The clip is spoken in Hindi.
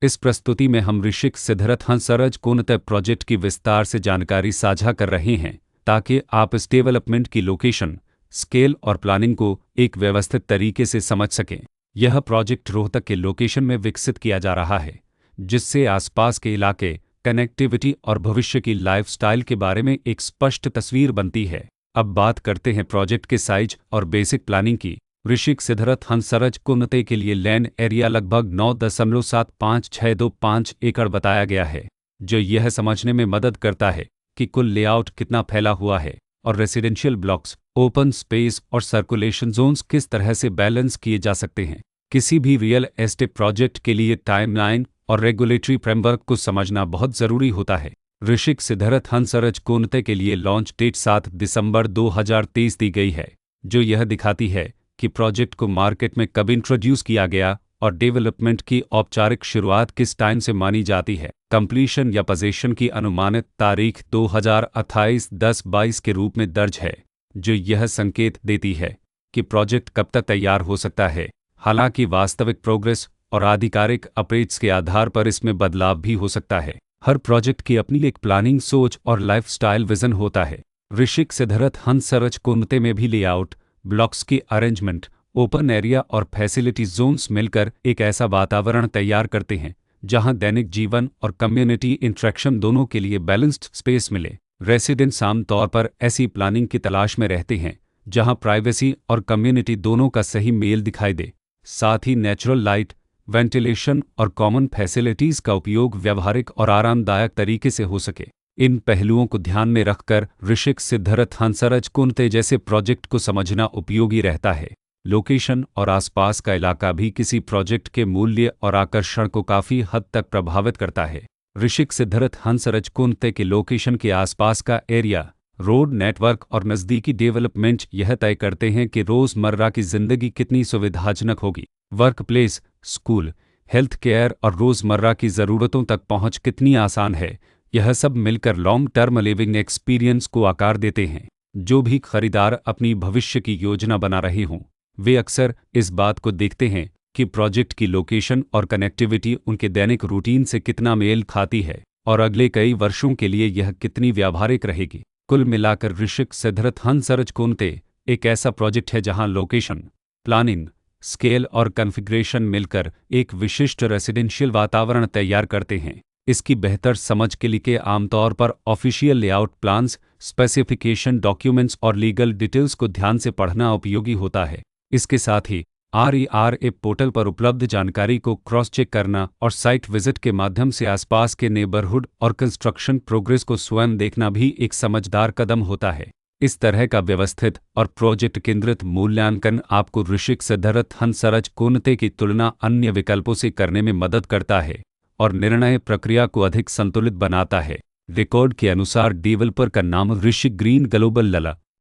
इस प्रस्तुति में हम ऋषिक सिद्धरथ हंसराज कोनते प्रोजेक्ट की विस्तार से जानकारी साझा कर रहे हैं ताकि आप इस डेवलपमेंट की लोकेशन, स्केल और प्लानिंग को एक व्यवस्थित तरीके से समझ सकें। यह प्रोजेक्ट रोहतक के लोकेशन में विकसित किया जा रहा है, जिससे आसपास के इलाके, कनेक्टिविटी और भविष्य की लाइफस्टाइल के बारे में एक स्पष्ट तस्वीर बनती है। अब बात करते हैं प्रोजेक्ट के साइज और बेसिक प्लानिंग की। ऋषिक सिद्धरथ हंसराज कोनते के लिए लैंड एरिया लगभग 9.75625 एकड़ बताया गया है, जो यह समझने में मदद करता है कि कुल लेआउट कितना फैला हुआ है और रेसिडेंशियल ब्लॉक्स, ओपन स्पेस और सर्कुलेशन जोन्स किस तरह से बैलेंस किए जा सकते हैं। किसी भी रियल एस्टेट प्रोजेक्ट के लिए टाइमलाइन और रेगुलेटरी फ्रेमवर्क को समझना बहुत ज़रूरी होता है। ऋषिक सिद्धरथ हंसराज कोनते के लिए लॉन्च डेट 7 दिसंबर 2023 दी गई है, जो यह दिखाती है कि प्रोजेक्ट को मार्केट में कब इंट्रोड्यूस किया गया और डेवलपमेंट की औपचारिक शुरुआत किस टाइम से मानी जाती है। कंप्लीशन या पोजीशन की अनुमानित तारीख 2028-10-22 के रूप में दर्ज है, जो यह संकेत देती है कि प्रोजेक्ट कब तक तैयार हो सकता है। हालांकि वास्तविक प्रोग्रेस और आधिकारिक अपडेट्स के आधार पर इसमें बदलाव भी हो सकता है। हर प्रोजेक्ट की अपनी एक प्लानिंग सोच और लाइफस्टाइल विजन होता है। ऋषिक सिद्धरथ हंसराज कोनते में भी लेआउट, ब्लॉक्स की अरेंजमेंट, ओपन एरिया और फैसिलिटी जोन्स मिलकर एक ऐसा वातावरण तैयार करते हैं जहां दैनिक जीवन और कम्युनिटी इंटरेक्शन दोनों के लिए बैलेंस्ड स्पेस मिले। रेसिडेंट्स आमतौर पर ऐसी प्लानिंग की तलाश में रहते हैं जहां प्राइवेसी और कम्युनिटी दोनों का सही मेल दिखाई दे। साथ ही नेचुरल लाइट, वेंटिलेशन और कॉमन फैसिलिटीज़ का उपयोग व्यावहारिक और आरामदायक तरीके से हो सके। इन पहलुओं को ध्यान में रखकर ऋषिक सिद्धरथ हंसराज कोनते जैसे प्रोजेक्ट को समझना उपयोगी रहता है। लोकेशन और आसपास का इलाका भी किसी प्रोजेक्ट के मूल्य और आकर्षण को काफ़ी हद तक प्रभावित करता है। ऋषिक सिद्धरथ हंसराज कोनते के लोकेशन के आसपास का एरिया, रोड नेटवर्क और नज़दीकी डेवलपमेंट यह तय करते हैं कि रोज़मर्रा की ज़िंदगी कितनी सुविधाजनक होगी। Work place, school, health care और रोज़मर्रा की ज़रूरतों तक पहुंच कितनी आसान है। यह सब मिलकर लॉन्ग टर्म लिविंग एक्सपीरियंस को आकार देते हैं। जो भी खरीदार अपनी भविष्य की योजना बना रहे हों, वे अक्सर इस बात को देखते हैं कि प्रोजेक्ट की लोकेशन और कनेक्टिविटी उनके दैनिक रूटीन से कितना मेल खाती है और अगले कई वर्षों के लिए यह कितनी व्यावहारिक रहेगी। कुल मिलाकर ऋषिक सिद्धरथ हंसराज कोनते एक ऐसा प्रोजेक्ट है जहां लोकेशन, प्लानिंग, स्केल और कॉन्फ़िगरेशन मिलकर एक विशिष्ट रेसिडेंशियल वातावरण तैयार करते हैं। इसकी बेहतर समझ के लिए आमतौर पर official layout plans, specification documents और लीगल डिटेल्स को ध्यान से पढ़ना उपयोगी होता है। इसके साथ ही RERA पोर्टल पर उपलब्ध जानकारी को क्रॉस चेक करना और साइट विजिट के माध्यम से आसपास के नेबरहुड और कंस्ट्रक्शन प्रोग्रेस को स्वयं देखना भी एक समझदार कदम होता है। इस तरह का व्यवस्थित और प्रोजेक्ट केंद्रित मूल्यांकन आपको ऋषिक सिद्धरथ हंसराज कोनते की तुलना अन्य विकल्पों से करने में मदद करता है और निर्णय प्रक्रिया को अधिक संतुलित बनाता है। रिकॉर्ड के अनुसार डेवलपर का नाम ऋषिक ग्रीन ग्लोबल लला